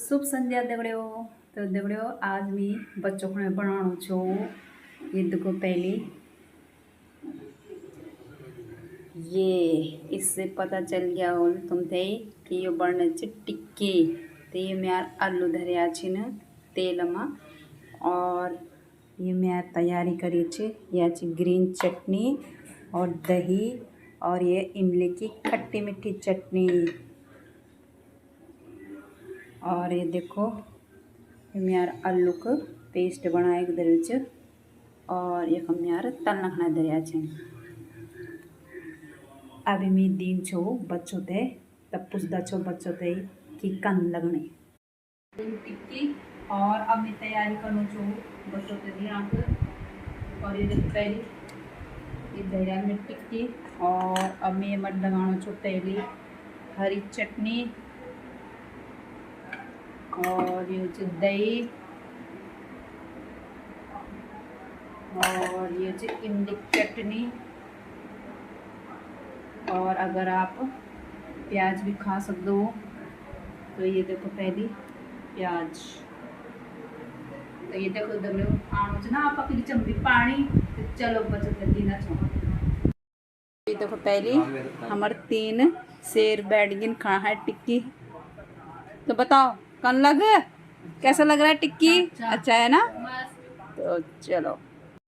शुभ संध्या दगड़ियों। तो दगड़ियों आज मैं बच्चों को बनाणु छो। ये देखो पहले ये इससे पता चल गया हो तुमते कि ये बनने च टिक्की। तो ये मैं आलू धरिया छिन तेल में और ये मैं तैयारी करी छ या ग्रीन चटनी और दही और ये इमली की खट्टी मीठी चटनी। और ये देखो यार आलू का पेस्ट बनाए दरिया और ये हम यार तलना खाना दरिया छे। अभी मैं दिन छो बच्चों ते तब पूछता छो बच्चों ते कि कन लगने टिक्की। और अब मैं तैयारी करना छो बच्चों ते दिया और ये देखो पहले ये दरिया में टिक्की और अब मैं मत लगाना छो पहले हरी चटनी और ये दही और ये इमली चटनी। और अगर आप प्याज भी खा सकते हो तो ये देखो पहले प्याज। तो ये देखो दगड़ियों आणु ना आप अपनी चमड़ी पानी तो चलो बचत देना चाहो। ये देखो पहले हमारे 3 शेर बैठ गिन खा है टिक्की। तो बताओ कौन लगे कैसा लग रहा है टिक्की? अच्छा है ना? तो चलो।